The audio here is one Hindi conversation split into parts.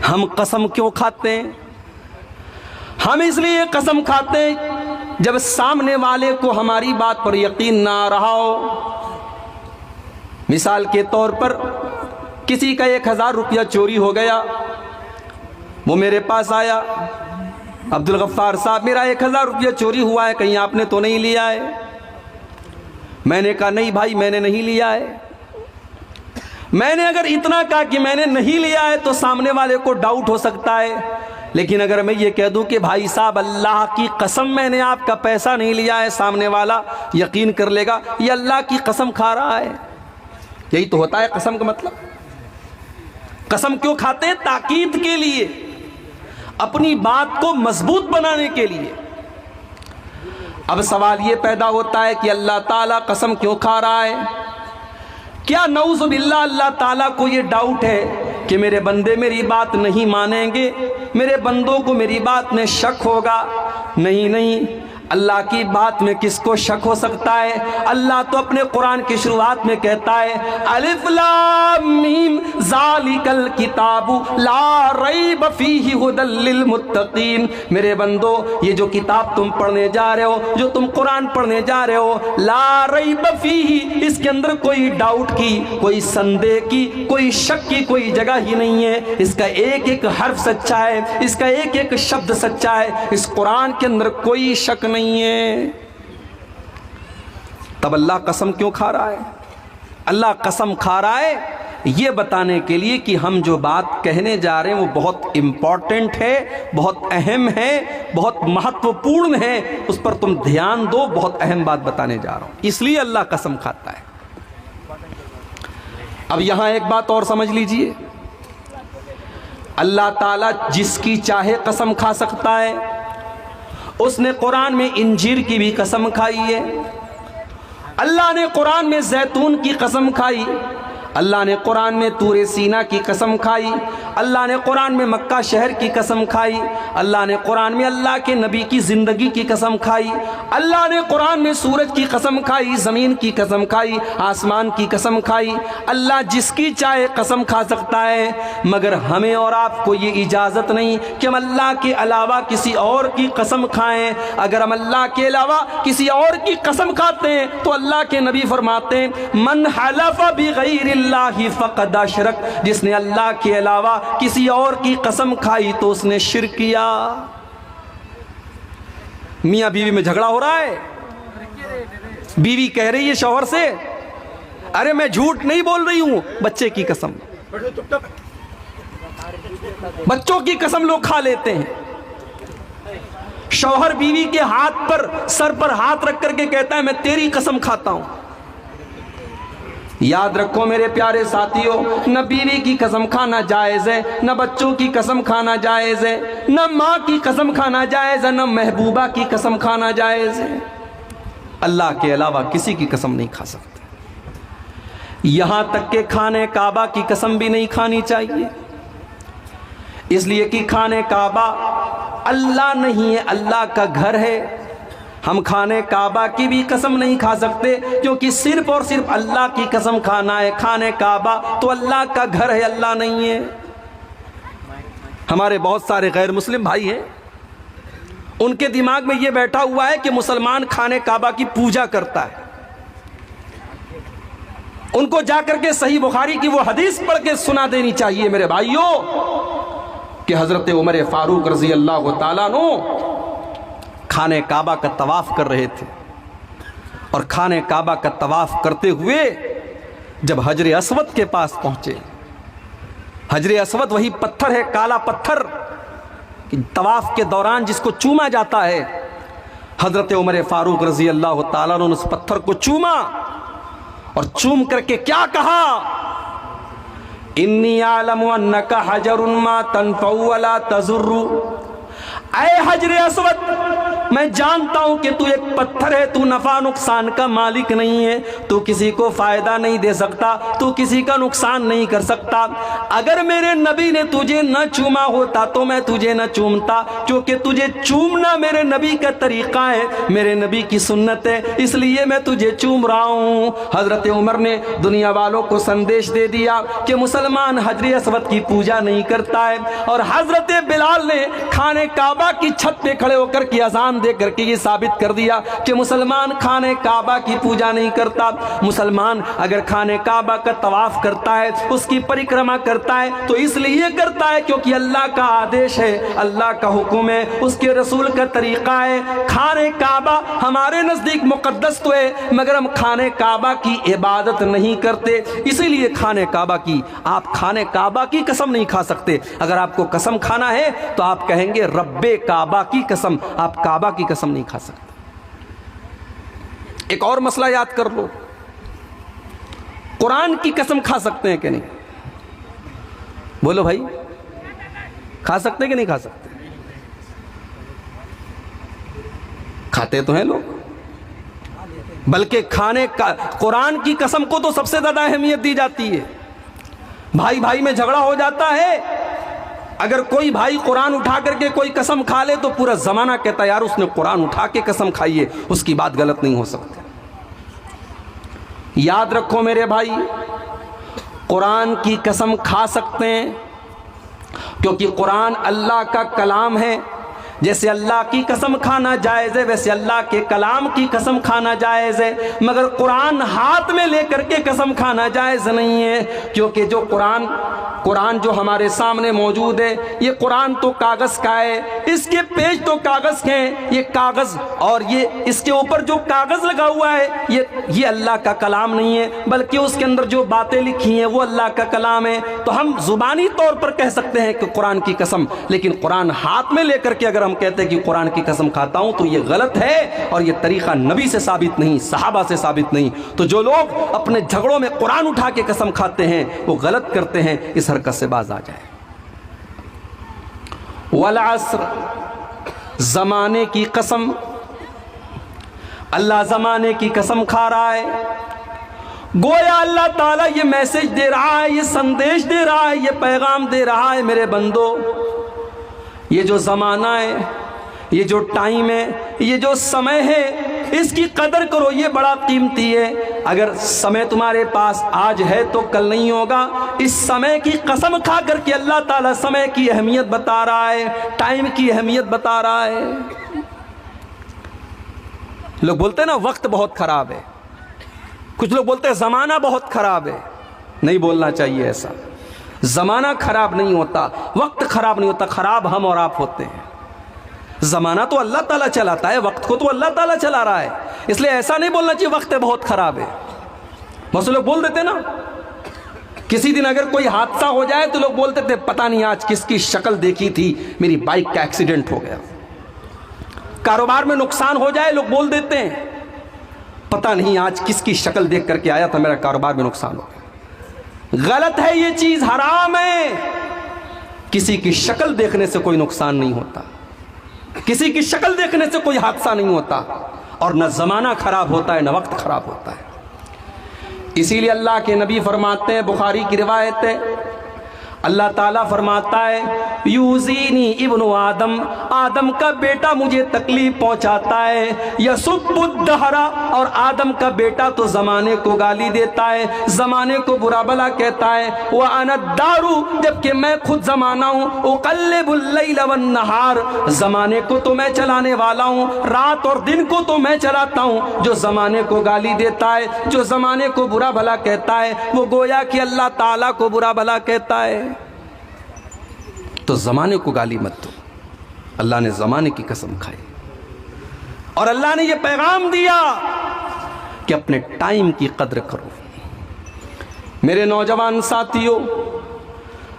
हम कसम क्यों खाते हैं? हम इसलिए कसम खाते हैं जब सामने वाले को हमारी बात पर यकीन ना आ रहा हो। मिसाल के तौर पर किसी का 1000 रुपया चोरी हो गया, वो मेरे पास आया, अब्दुल गफ्फार साहब मेरा 1000 रुपया चोरी हुआ है, कहीं आपने तो नहीं लिया है? मैंने कहा नहीं भाई मैंने नहीं लिया है। मैंने अगर इतना कहा कि मैंने नहीं लिया है तो सामने वाले को डाउट हो सकता है, लेकिन अगर मैं ये कह दूं कि भाई साहब अल्लाह की कसम मैंने आपका पैसा नहीं लिया है, सामने वाला यकीन कर लेगा ये अल्लाह की कसम खा रहा है। यही तो होता है कसम का मतलब। कसम क्यों खाते हैं? ताकीद के लिए, अपनी बात को मजबूत बनाने के लिए। अब सवाल ये पैदा होता है कि अल्लाह ताला कसम क्यों खा रहा है? क्या नऊज़ुबिल्लाह अल्लाह ताला को ये डाउट है कि मेरे बंदे मेरी बात नहीं मानेंगे, मेरे बंदों को मेरी बात में शक होगा? नहीं नहीं, अल्लाह की बात में किसको शक हो सकता है? अल्लाह तो अपने कुरान की शुरुआत में कहता है अलिफ लाम मीम ज़ालिकल किताबु ला रैब फीहि हुदल लिल मुत्तकीन। मेरे बंदो ये जो किताब तुम पढ़ने जा रहे हो, जो तुम कुरान पढ़ने जा रहे हो, ला रैब फीहि, इसके अंदर कोई डाउट की, कोई संदेह की, कोई शक की कोई जगह ही नहीं है। इसका एक एक हर्फ सच्चा है, इसका एक एक शब्द सच्चा है, इस कुरान के अंदर कोई शक नहीं है। तब अल्लाह कसम क्यों खा रहा है? अल्लाह कसम खा रहा है ये बताने के लिए कि हम जो बात कहने जा रहे हैं वो बहुत इंपॉर्टेंट है, बहुत अहम है, बहुत महत्वपूर्ण है, उस पर तुम ध्यान दो, बहुत अहम बात बताने जा रहा हूं, इसलिए अल्लाह कसम खाता है। अब यहां एक बात और समझ लीजिए, अल्लाह ताला जिसकी चाहे कसम खा सकता है। उसने कुरान में इंजीर की भी कसम खाई है, अल्लाह ने कुरान में जैतून की कसम खाई, अल्लाह ने कुरान में तूरे सीना की कसम खाई, अल्लाह ने कुरान में मक्का शहर की कसम खाई, अल्लाह ने कुरान में अल्लाह के नबी की ज़िंदगी की कसम खाई, अल्लाह ने कुरान में सूरज की कसम खाई, ज़मीन की कसम खाई, आसमान की कसम खाई। अल्लाह जिसकी चाहे कसम खा सकता है, मगर हमें और आपको ये इजाज़त नहीं कि हम अल्लाह के अलावा किसी और की कसम खाएं। अगर हम अल्लाह के अलावा किसी और की कसम खाते हैं तो अल्लाह के नबी फरमाते हैं मन हलफ़ बिग़ैरिल्लाहि फ़क़द अशरक, जिसने अल्लाह के अलावा किसी और की कसम खाई तो उसने शिर्क किया। मियाँ बीवी में झगड़ा हो रहा है, बीवी कह रही है शौहर से अरे मैं झूठ नहीं बोल रही हूं, बच्चे की कसम, बच्चों की कसम लोग खा लेते हैं। शौहर बीवी के हाथ पर, सर पर हाथ रख करके कहता है मैं तेरी कसम खाता हूं। याद रखो मेरे प्यारे साथियों, न बीवी की कसम खाना जायज़ है, न बच्चों की कसम खाना जायज़ है, न माँ की कसम खाना जायज़ है, न महबूबा की कसम खाना जायज़ है। अल्लाह के अलावा किसी की कसम नहीं खा सकते। यहां तक के खाने काबा की कसम भी नहीं खानी चाहिए, इसलिए कि खाने काबा अल्लाह नहीं है, अल्लाह का घर है। हम खाने काबा की भी कसम नहीं खा सकते, क्योंकि सिर्फ और सिर्फ अल्लाह की कसम खाना है। खाने काबा तो अल्लाह का घर है, अल्लाह नहीं है। हमारे बहुत सारे गैर मुस्लिम भाई हैं, उनके दिमाग में ये बैठा हुआ है कि मुसलमान खाने काबा की पूजा करता है। उनको जाकर के सही बुखारी की वो हदीस पढ़ के सुना देनी चाहिए मेरे भाइयों कि हजरत उमर फारूक रजी अल्लाह ताला अन्हु खाने काबा का तवाफ कर रहे थे, और खाने काबा का तवाफ करते हुए जब हजर अस्वद के पास पहुंचे, हजर अस्वद वही पत्थर है, काला पत्थर कि तवाफ के दौरान जिसको चूमा जाता है, हजरत उमर फारूक रजी अल्लाह ताला ने उस पत्थर को चूमा और चूम करके क्या कहा, इन्नी आलमु अन्नका हजरुन मा तनफउ वला तजुर्रु, ऐ हजर अस्वद, मैं जानता हूं कि तू एक पत्थर है, तू नफा नुकसान का मालिक नहीं है, तू किसी को फायदा नहीं दे सकता, तू किसी का नुकसान नहीं कर सकता। अगर मेरे नबी ने तुझे न चूमा होता तो मैं तुझे न चूमता, क्योंकि तुझे चूमना मेरे नबी का तरीका है, मेरे नबी की सुन्नत है, इसलिए मैं तुझे चूम रहा हूं। हजरत उमर ने दुनिया वालों को संदेश दे दिया कि मुसलमान हजर अस्वद की पूजा नहीं करता है, और हजरत बिलाल ने खाने काबा की छत पे खड़े होकर की अजान दे करके ये साबित कर दिया कि मुसलमान खाने काबा की पूजा नहीं करता। मुसलमान अगर खाने काबा का तवाफ करता है, उसकी परिक्रमा करता है, तो इसलिए करता है क्योंकि अल्लाह का आदेश है, अल्लाह का हुक्म है, उसके रसूल का तरीका है। खाने काबा हमारे नजदीक मुकद्दस तो है, मगर हम खाने काबा की इबादत नहीं करते, इसीलिए खाने काबा की, आप खाने काबा की कसम नहीं खा सकते। अगर आपको कसम खाना है तो आप कहेंगे रब्बे काबा की कसम, आप काबा की कसम नहीं खा सकते। एक और मसला याद कर लो, कुरान की कसम खा सकते हैं कि नहीं? बोलो भाई, खा सकते हैं कि नहीं खा सकते? खाते तो हैं लोग, बल्कि खाने का कुरान की कसम को तो सबसे ज्यादा अहमियत दी जाती है। भाई भाई में झगड़ा हो जाता है, अगर कोई भाई कुरान उठा करके कोई कसम खा ले तो पूरा जमाना कहता है यार उसने कुरान उठा के कसम खाई है, उसकी बात गलत नहीं हो सकती। याद रखो मेरे भाई, कुरान की कसम खा सकते हैं क्योंकि कुरान अल्लाह का कलाम है। जैसे अल्लाह की कसम खाना जायज़ है, वैसे अल्लाह के कलाम की कसम खाना जायज़ है, मगर कुरान हाथ में लेकर के कसम खाना जायज़ नहीं है, क्योंकि जो कुरान जो हमारे सामने मौजूद है, ये कुरान तो कागज़ का है, इसके पेज तो कागज़ के हैं, ये कागज़ और ये इसके ऊपर जो कागज़ लगा हुआ है ये अल्लाह का कलाम नहीं है, बल्कि उसके अंदर जो बातें लिखी हैं वो अल्लाह का कलाम है। तो हम ज़ुबानी तौर पर कह सकते हैं कि कुरान की कसम, लेकिन कुरान हाथ में लेकर के अगर हम कहते हैं कि कुरान की कसम खाता हूं तो ये गलत है, और ये तरीका नबी से साबित नहीं, सहाबा से साबित नहीं। तो जो लोग अपने झगड़ों में कुरान उठा के कसम खाते हैं वो गलत करते हैं, इस हरकत से बाज आ जाए। वल अस्र, जमाने की कसम, अल्लाह जमाने की कसम खा रहा है। गोया अल्लाह ताला ये मैसेज दे रहा है, ये संदेश दे रहा है, ये पैगाम दे रहा है, मेरे बंदो ये जो ज़माना है, ये जो टाइम है, ये जो समय है, इसकी कदर करो, ये बड़ा कीमती है। अगर समय तुम्हारे पास आज है तो कल नहीं होगा। इस समय की कसम खा करके अल्लाह ताला समय की अहमियत बता रहा है, टाइम की अहमियत बता रहा है। लोग बोलते हैं ना वक्त बहुत खराब है, कुछ लोग बोलते हैं ज़माना बहुत खराब है। नहीं बोलना चाहिए ऐसा, ज़माना खराब नहीं होता, वक्त खराब नहीं होता, खराब हम और आप होते हैं। ज़माना तो अल्लाह ताला चलाता है, वक्त को तो अल्लाह ताला चला रहा है, इसलिए ऐसा नहीं बोलना चाहिए वक्त बहुत खराब है। बहुत से लोग बोल देते ना, किसी दिन अगर कोई हादसा हो जाए तो लोग बोलते थे पता नहीं आज किसकी शक्ल देखी थी, मेरी बाइक का एक्सीडेंट हो गया। कारोबार में नुकसान हो जाए लोग बोल देते हैं पता नहीं आज किसकी शक्ल देख करके आया था, मेरा कारोबार में नुकसान हो गया। गलत है, ये चीज हराम है। किसी की शक्ल देखने से कोई नुकसान नहीं होता, किसी की शक्ल देखने से कोई हादसा नहीं होता, और न जमाना खराब होता है न वक्त खराब होता है। इसीलिए अल्लाह के नबी फरमाते हैं, बुखारी की रिवायत है, अल्लाह ताला फरमाता है यूज़ीनी इब्नु आदम, आदम का बेटा मुझे तकलीफ पहुंचाता है। यसुब्बुद्दहरा, और आदम का बेटा तो ज़माने को गाली देता है, ज़माने को बुरा भला कहता है। वह अनद्दारू, जबकि मैं खुद ज़माना हूँ। उक़ल्लिबुल लैल वन नहार, ज़माने को तो मैं चलाने वाला हूँ, रात और दिन को तो मैं चलाता हूँ। जो ज़माने को गाली देता है, जो ज़माने को बुरा भला कहता है, वो गोया कि अल्लाह ताला को बुरा भला कहता है। तो ज़माने को गाली मत दो, अल्लाह ने ज़माने की कसम खाई, और अल्लाह ने यह पैगाम दिया कि अपने टाइम की कद्र करो। मेरे नौजवान साथियों,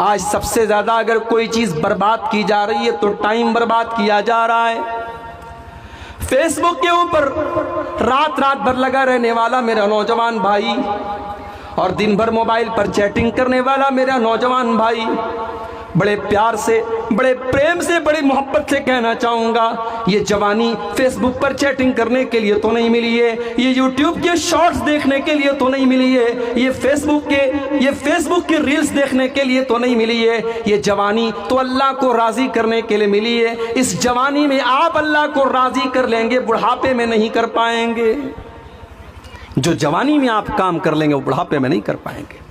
आज सबसे ज़्यादा अगर कोई चीज़ बर्बाद की जा रही है तो टाइम बर्बाद किया जा रहा है। फेसबुक के ऊपर रात रात भर लगा रहने वाला मेरा नौजवान भाई, और दिन भर मोबाइल पर चैटिंग करने वाला मेरा नौजवान भाई, बड़े प्यार से, बड़े प्रेम से, बड़ी मोहब्बत से कहना चाहूँगा, ये जवानी फेसबुक पर चैटिंग करने के लिए तो नहीं मिली है, ये यूट्यूब के शॉर्ट्स देखने के लिए तो नहीं मिली है, ये फेसबुक के रील्स देखने के लिए तो नहीं मिली है। ये जवानी तो अल्लाह को राज़ी करने के लिए मिली है। इस जवानी में आप अल्लाह को राज़ी कर लेंगे, बुढ़ापे में नहीं कर पाएंगे। जो जवानी में आप काम कर लेंगे वो बुढ़ापे में नहीं कर पाएंगे।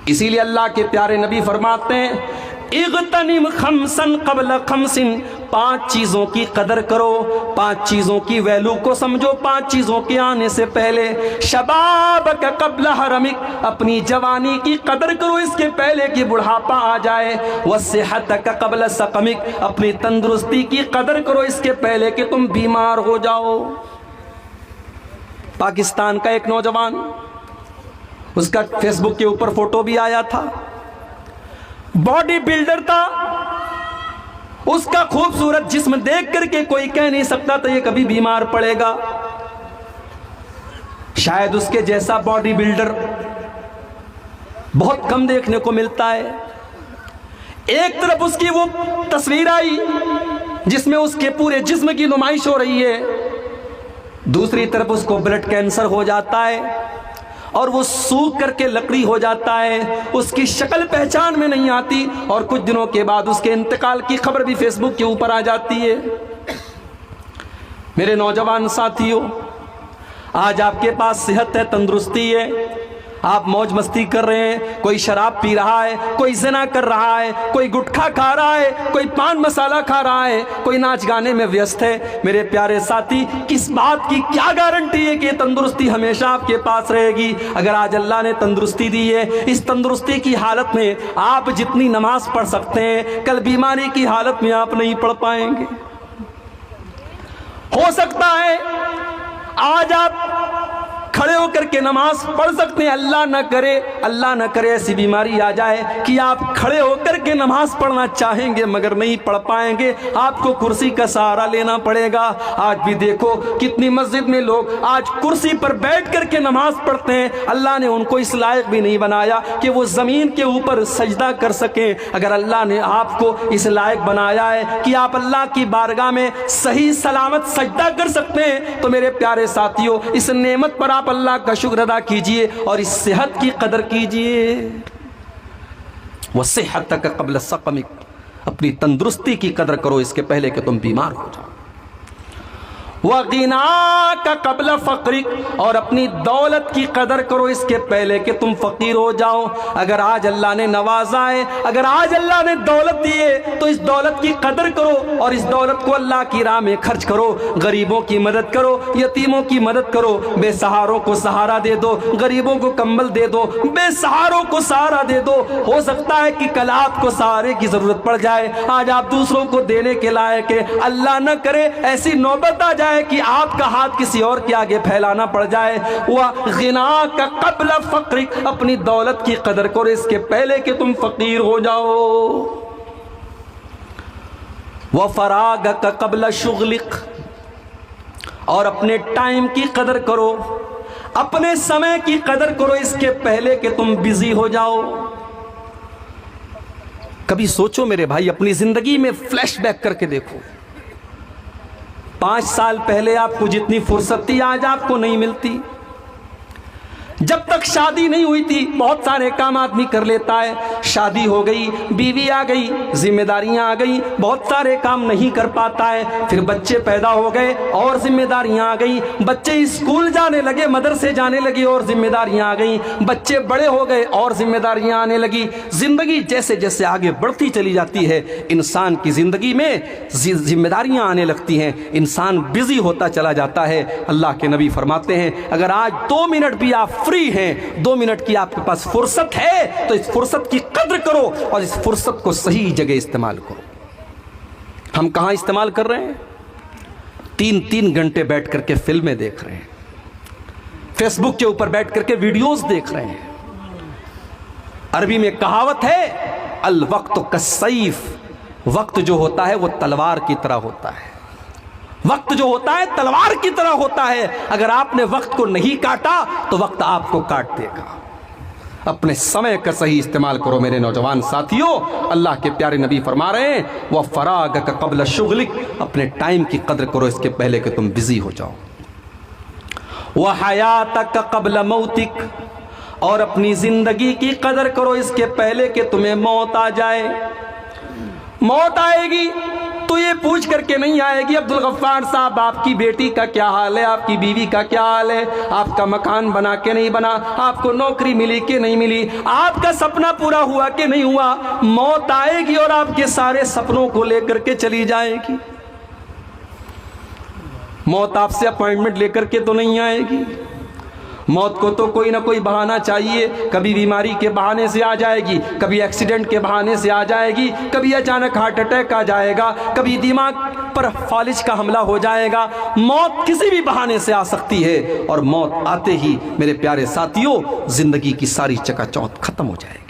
इसीलिए अल्लाह के प्यारे नबी फरमाते हैं, इग़तनिम खमसन क़ब्ल खमसिन, 5 चीज़ों की कदर करो, 5 चीज़ों की वैल्यू को समझो 5 चीज़ों के आने से पहले। शबाबक क़ब्ल हरमिक, अपनी जवानी की कदर करो इसके पहले कि बुढ़ापा आ जाए। वस्सिहतक क़ब्ल सक़मिक, अपनी तंदुरुस्ती की कदर करो इसके पहले कि तुम बीमार हो जाओ। पाकिस्तान का एक नौजवान, उसका फेसबुक के ऊपर फोटो भी आया था, बॉडी बिल्डर था, उसका खूबसूरत जिस्म देख करके कोई कह नहीं सकता था ये कभी बीमार पड़ेगा। शायद उसके जैसा बॉडी बिल्डर बहुत कम देखने को मिलता है। एक तरफ उसकी वो तस्वीर आई जिसमें उसके पूरे जिस्म की नुमाइश हो रही है, दूसरी तरफ उसको ब्लड कैंसर हो जाता है और वो सूख करके लकड़ी हो जाता है, उसकी शक्ल पहचान में नहीं आती और कुछ दिनों के बाद उसके इंतकाल की खबर भी फेसबुक के ऊपर आ जाती है। मेरे नौजवान साथियों, आज आपके पास सेहत है, तंदुरुस्ती है, आप मौज मस्ती कर रहे हैं, कोई शराब पी रहा है, कोई ज़िना कर रहा है, कोई गुटखा खा रहा है, कोई पान मसाला खा रहा है, कोई नाच गाने में व्यस्त है। मेरे प्यारे साथी, किस बात की क्या गारंटी है कि तंदुरुस्ती हमेशा आपके पास रहेगी? अगर आज अल्लाह ने तंदुरुस्ती दी है, इस तंदुरुस्ती की हालत में आप जितनी नमाज पढ़ सकते हैं, कल बीमारी की हालत में आप नहीं पढ़ पाएंगे। हो सकता है आज आप खड़े होकर के नमाज पढ़ सकते हैं, अल्लाह न करे ऐसी बीमारी आ जाए कि आप खड़े होकर के नमाज पढ़ना चाहेंगे मगर नहीं पढ़ पाएंगे, आपको कुर्सी का सहारा लेना पड़ेगा। आज भी देखो कितनी मस्जिद में लोग आज कुर्सी पर बैठ करके नमाज पढ़ते हैं। अल्लाह ने उनको इस लायक भी नहीं बनाया कि वो ज़मीन के ऊपर सजदा कर सकें। अगर अल्लाह ने आपको इस लायक बनाया है कि आप अल्लाह की बारगाह में सही सलामत सजदा कर सकते हैं, तो मेरे प्यारे साथियों, इस नेमत पर आप अल्लाह का शुक्र अदा कीजिए और इस सेहत की कदर कीजिए। वस्सिहतक क़ब्ल सक़मिक, अपनी तंदुरुस्ती की कदर करो इसके पहले कि तुम बीमार हो जाओ। वग़िनाक क़ब्ल फ़क़रिक, और अपनी दौलत की कदर करो इसके पहले कि तुम फ़कीर हो जाओ। अगर आज अल्लाह ने नवाजा है, अगर आज अल्लाह ने दौलत दी है, तो इस दौलत की कदर करो और इस दौलत को अल्लाह की राह में खर्च करो। गरीबों की मदद करो, यतीमों की मदद करो, बेसहारों को सहारा दे दो, गरीबों को कंबल दे दो, बेसहारों को सहारा दे दो। हो सकता है कि कल आपको सहारे की ज़रूरत पड़ जाए, आज आप दूसरों को देने के लायक है, अल्लाह न करे ऐसी नौबत आ जाए कि आपका हाथ किसी और के आगे फैलाना पड़ जाए। वग़िनाक क़ब्ल फ़क़रिक, अपनी दौलत की कदर करो इसके पहले कि तुम फकीर हो जाओ। वफ़राग़क क़ब्ल शुग़लिक, और अपने टाइम की कदर करो, अपने समय की कदर करो इसके पहले कि तुम बिजी हो जाओ। कभी सोचो मेरे भाई, अपनी जिंदगी में फ्लैशबैक करके देखो, 5 साल पहले आपको जितनी फुर्सत थी आज आपको नहीं मिलती। जब तक शादी नहीं हुई थी बहुत सारे काम आदमी कर लेता है, शादी हो गई, बीवी आ गई, जिम्मेदारियां आ गई, बहुत सारे काम नहीं कर पाता है। फिर बच्चे पैदा हो गए और जिम्मेदारियां आ गई, बच्चे स्कूल जाने लगे, मदरसे जाने लगे और जिम्मेदारियां आ गई, बच्चे बड़े हो गए और जिम्मेदारियां आने लगी। जिंदगी जैसे जैसे आगे बढ़ती चली जाती है, इंसान की जिंदगी में जिम्मेदारियां आने लगती हैं, इंसान बिजी होता चला जाता है। अल्लाह के नबी फरमाते हैं, अगर आज 2 मिनट भी आप फ्री हैं, 2 मिनट की आपके पास फुर्सत है, तो इस फुर्सत की कद्र करो और इस फुर्सत को सही जगह इस्तेमाल करो। हम कहां इस्तेमाल कर रहे हैं? 3-3 घंटे बैठ करके फिल्में देख रहे हैं, फेसबुक के ऊपर बैठ करके वीडियोस देख रहे हैं। अरबी में कहावत है, अल वक्त कसैफ, वक्त जो होता है वो तलवार की तरह होता है। वक्त जो होता है तलवार की तरह होता है, अगर आपने वक्त को नहीं काटा तो वक्त आपको काट देगा। अपने समय का सही इस्तेमाल करो मेरे नौजवान साथियों। अल्लाह के प्यारे नबी फरमा रहे हैं वह फराग का कबल शुगलिक, अपने टाइम की कदर करो इसके पहले कि तुम बिजी हो जाओ। वह हयात का कबल मौतिक, और अपनी जिंदगी की कदर करो इसके पहले कि तुम्हें मौत आ जाए। मौत आएगी तो ये पूछ करके नहीं आएगी अब्दुल गफ्फार साहब आपकी बेटी का क्या हाल है, आपकी बीवी का क्या हाल है, आपका मकान बना के नहीं बना, आपको नौकरी मिली कि नहीं मिली, आपका सपना पूरा हुआ कि नहीं हुआ। मौत आएगी और आपके सारे सपनों को लेकर के चली जाएगी। मौत आपसे अपॉइंटमेंट लेकर के तो नहीं आएगी। मौत को तो कोई ना कोई बहाना चाहिए, कभी बीमारी के बहाने से आ जाएगी, कभी एक्सीडेंट के बहाने से आ जाएगी, कभी अचानक हार्ट अटैक आ जाएगा, कभी दिमाग पर फालिज का हमला हो जाएगा। मौत किसी भी बहाने से आ सकती है और मौत आते ही मेरे प्यारे साथियों जिंदगी की सारी चकाचौंध खत्म हो जाएगी।